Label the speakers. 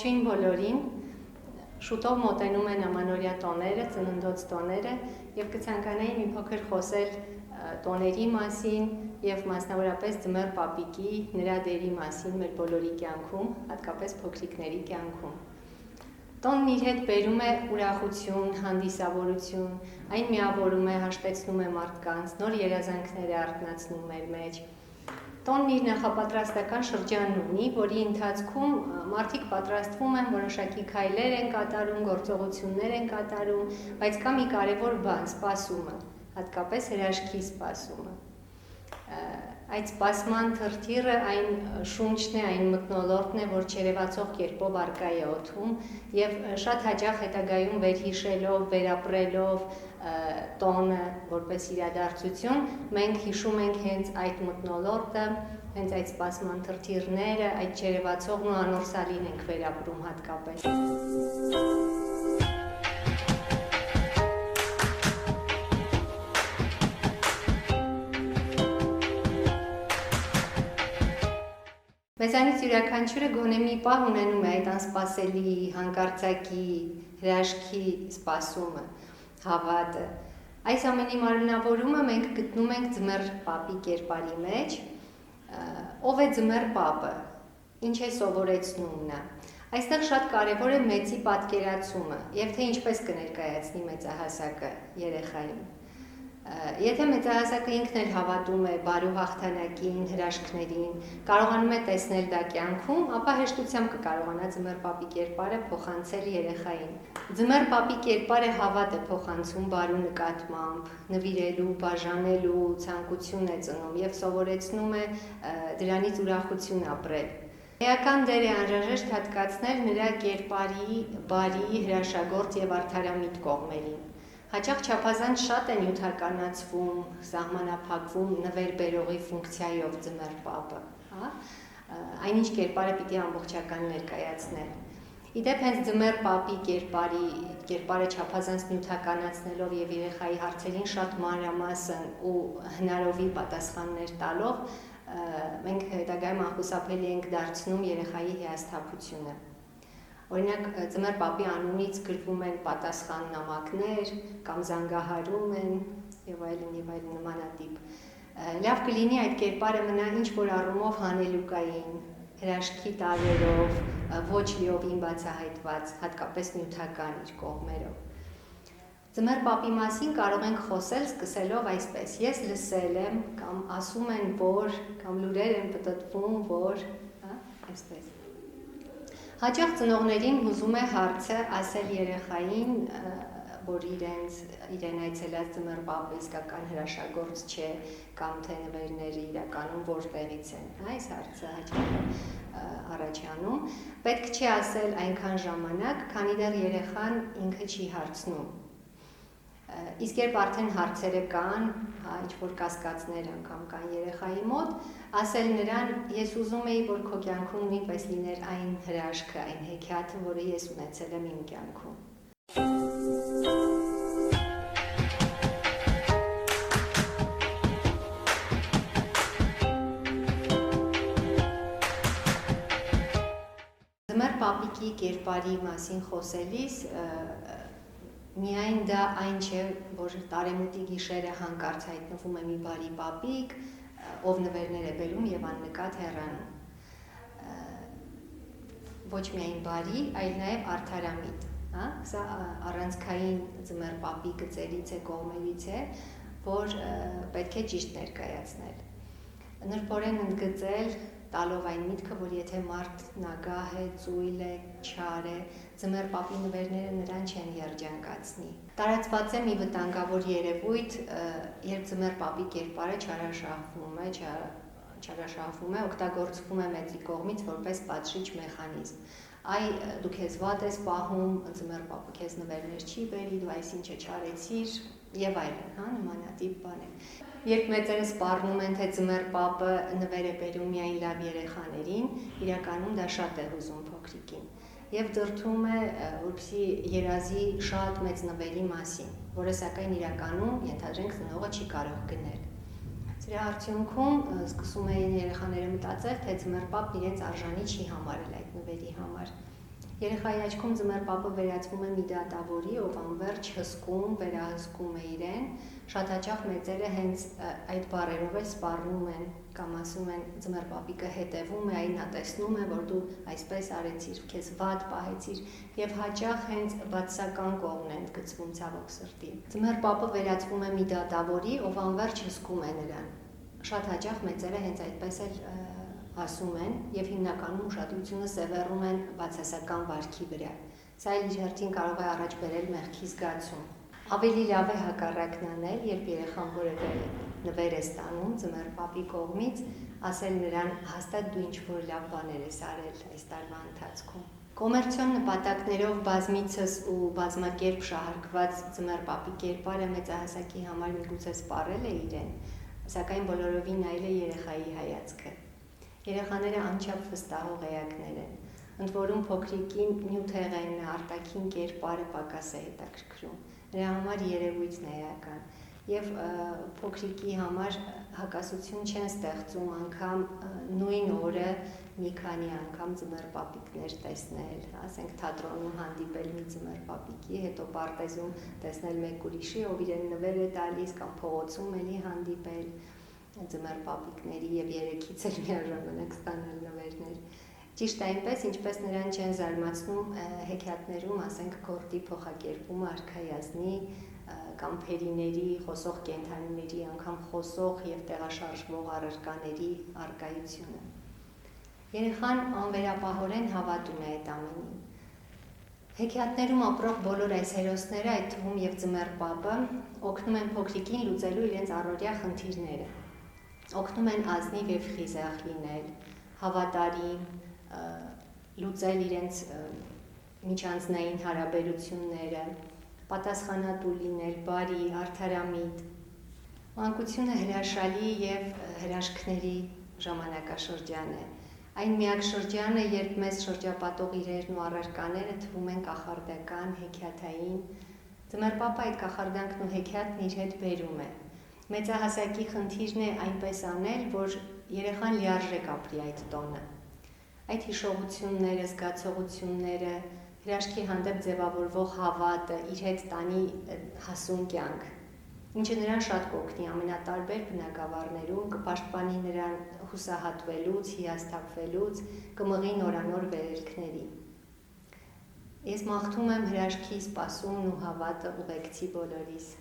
Speaker 1: Ողջույն բոլորին, շուտով մոտենում են ամանորյա տոները, ծննդոց տոները և կցանկանայի մի փոքր խոսել տոների մասին և մասնավորապես ձմեռ պապիկի, նրա դերի մասին մեր բոլորի կյանքում, հատկապես փոքրիկների կյանքում։ Տոնն իր հետ բերում է ուրախություն, հանդիսավորություն, այն միավորում է, հաշտեցնում է մարդկանց, նոր երազանքներ է արթնացնում մեր մեջ։ Տոնն իր նախապատրաստական շրջանն ունի, որի ընթացքում մարդիկ պատրաստվում են, որոշակի քայլեր են կատարում, գործողություններ են կատարում, բայց կա մի կարևոր բան՝ սպասումը, հատկապես հրաշքի սպասումը։ Այդ սպասման թրթիռը այն շունչն է, այն մթնոլորտն է, որ չերևացող կերպով առկա է օդում և շատ հաճախ հետագայում վերհիշելով, վերապրելով տոնը որպես իրադարձություն, մենք հիշում ենք հենց այդ մթնոլորտը, հենց այդ սպասման թրթիռները, այդ չերևացողն ու անորսալին ենք վերապրում հատկապես։ Մեզանից յուրաքանչյուրը գոնե մի պահ ունենում է այդ անսպասելի, հանկարծակի, հրաշքի սպասումը, հավատը։ Այս ամենի մարմնավորումը մենք գտնում ենք ձմեռ պապի կերպարի մեջ։ Ով է ձմեռ պապը, ինչ է սովորեցնում նա։ Այստեղ շատ կարևոր է մեծի պատկերացումը և թե ինչպես կներկայացնի մեծահասակը երեխային։ Եթե մեծահասակը ինքն էլ հավատում է բարու հաղթանակին, հրաշքներին, կարողանում է տեսնել դա կյանքում, ապա հեշտությամբ կկարողանա ձմեռ պապի կերպարը փոխանցել երեխային։ Ձմեռ պապի կերպարը հավատ է փոխանցում բարու նկատմամբ, նվիրելու, բաժանելու ցանկություն է ծնում և սովորեցնում է դրանից ուրախություն ապրել։ Էական դեր է անհրաժեշտ հատկացնել նրա կերպարի բարի, հրաշագործ և արդարամիտ կողմերին։ Հաճախ չափազանց շատ է նյութականացվում, սահմանափակվում նվեր բերողի ֆունկցիայով ձմեռ պապը, այնինչ կերպարը պիտի ամբողջական ներկայացնել։ Իդեպ հենց ձմեռ պապի կերպարը չափազանց նյութականացնելով և երեխայի հարցերին շատ մանրամասն ու հնարովի պատասխաններ տալով, մենք հետագայում անխուսափելի ենք դարձնում երեխայի հիասթափությունը։ Օրինակ, ձմեռ պապի անունից գրվում են պատասխան նամակներ կամ զանգահարում են և այլն նմանատիպ։ Լավ կլինի այդ կերպարը մնա ինչ-որ առումով հանելուկային, հրաշքի տարրերով, ոչ լիովին բացահայտված, հատկապես նյութական իր կողմերով։ Ձմեռ պապի մասին կարող ենք խոսել սկսելով այսպես. ես լսել եմ, կամ ասում են, որ, կամ լուրեր են պտտվում, որ, այսպես։ Հաճախ ծնողներին հուզում է հարցը ասել երեխային, որ իրեն այցելած ձմեռ պապը իսկական հրաշագործ չէ, կամ թե նվերները իրականում որտեղից են։ Այս հարցը հաճախ է առաջանում։ Պետք չի ասել այնքան ժամանակ, քանի դեռ երեխան ինքը չի հարցնում։ Իսկ երբ արդեն հարցերը կան, ինչ-որ կասկածներ անգամ կան երեխայի մոտ, ասել նրան, ես ուզում էի, որ քո կյանքում նույնպես լիներ այն հրաշքը, այն հեքիաթը, որը ես ունեցել եմ իմ կյանքում։ Ձմեռ պապիկի կերպարի մասին խոսելիս միայն դա այն չէ, որ տարեմուտի գիշերը հանկարծ հայտնվում է մի բարի պապիկ, ով նվերներ է բերում և աննկատ հեռանում։ Ոչ միայն բարի, այլ նաև արդարամիտ։ Սա առանցքային ձմեռ պապի գծերից է, կողմերից է, որ պետք է ճիշտ ներկայացնել։ Նրբորեն ընդգծել, տալով այն միտքը, որ եթե մարդն ագահ է, ծույլ է, չար է, ձմեռ պապի նվերները նրան չեն երջանկացնի։ Տարածված է մի վտանգավոր երևույթ, երբ ձմեռ պապի կերպարը չարաշահվում է, օգտագործվում է մեծի կողմից որպես պատժիչ մեխանիզմ։ Այ դու քեզ վատ ես պահում, ձմեռ պապը քեզ նվերներ չի բերի, դու այսինչը չարեցիր և այլն, նմանատիպ բաներ։ Երբ մեծերը սպառնում են, թե ձմեռ պապը նվեր է բերում միայն լավ երեխաներին, իրականում դա շատ է հուզում փոքրիկին և դրդում է, որպեսզի երազի շատ մեծ նվերի մասին, որը սակայն իրականում ենթադրենք ծնողը չի կարող գնել։ Սրա արդյունքում սկսում էին երեխաները մտածել, թե ձմեռ պապն իրենց արժանի չի համարել այդ նվերի համար։ Երեխայի աչքում ձմեռ պապը վերածվում է մի դատավորի, ով անverջ հսկում, վերահսկում է իրեն։ Շատ հաճախ մեծերը հենց այդ բառերով էլ սպառնում են կամ ասում են ձմեռ պապիկը հետևում է, այն նա տեսնում է, որ դու այսպես արեցիր, քեզ վատ պահեցիր, եւ հաճախ հենց բացասական կողմն են գցվում ցավոք սրտի։ Ձմեռ պապը վերածվում է մի դատավորի, ով անverջ հսկում է նրան։ Շատ հաճախ մեծերը հենց այդպես էլ ասում են եւ հիմնականում ուշադրությունը սևեռում են բացասական վարքի վրա։ Սա իր հերթին կարող է առաջ բերել մեղքի զգացում։ Ավելի լավ է հակառակն անել, երբ երեխան որևէ նվեր է ստանում ձմեռ պապի կողմից, ասել նրան հաստատ դու ինչ-որ լավ բաներ ես արել այս տարվա ընթացքում։ Կոմերցիոն նպատակներով բազմիցս ու բազմակերպ շահարկված ձմեռ պապի կերպարը մեծահասակի համար միգուցե սպառել է իրեն, սակայն բոլորովին այլ է երեխայի հայացքը։ Երեխաները անչափ վստահող էակներ են, ընդ որում փոքրիկին նյութեղեն, արտաքին կերպարը պակաս է հետաքրքրում, նրա համար երևույթն է էական, եւ փոքրիկի համար հակասություն չեն ստեղծում անգամ նույն օրը մի քանի անգամ ձմեռ պապիկներ տեսնել, ասենք թատրոնում հանդիպել մի ձմեռ պապիկի, հետո պարտեզում տեսնել մեկ ուրիշի, ով իրեն նվեր է տալիս կամ փողոցում էլի հանդիպել ձմեռ պապիկների եւ երեքից էլ միաժամանակ ստանալ նվերներ։ Ճիշտ այնպես, ինչպես նրան չեն զարմացնում հեքիաթներում, ասենք գործի փոխակերպումը արքայազնի կամ փերիների, խոսող կենդանիների, անգամ խոսող եւ տեղաշարժվող առարկաների առկայությունը։ Երեխան անվերապահորեն հավատում է այդ ամենին։ Հեքիաթներում ապրող բոլոր այս հերոսները, այդ թվում եւ ձմեռ պապը, օգնում են փոքրիկին լուծելու իրենց առօրյա խնդիրները։ Օգնում են ազնիվ եւ խիզախ լինել, հավատարիմ, լուծել իրենց միջանձնային հարաբերությունները, պատասխանատու լինել, բարի, արդարամիտ։ Մանկությունը հրաշալի եւ հրաշքների ժամանակաշրջան է։ Այն միակ շրջանը, երբ մեզ շրջապատող իրերն ու առարկաները թվում են կախարդական, հեքիաթային, ձմեռ պապը այդ կախարդանքն ու հեքիաթն իր հետ բերում է։ Մեծահասակի խնդիրն է այնպես անել, որ երեխան լիարժեք ապրի այդ տոնը։ Այդ հիշողությունները, զգացողությունները, հրաշքի հանդեպ ձևավորվող հավատը իր հետ տանի հասուն կյանք, ինչը նրան շատ կօգնի ամենատարբեր բնագավառներում, կպաշտպանի նրան հուսահատվելուց, հիասթափվելուց, կմղի նորանոր վերելքների։ Ես մաղթում եմ հրաշքի սպասումն ու հավատը ուղեկցի բոլորիս։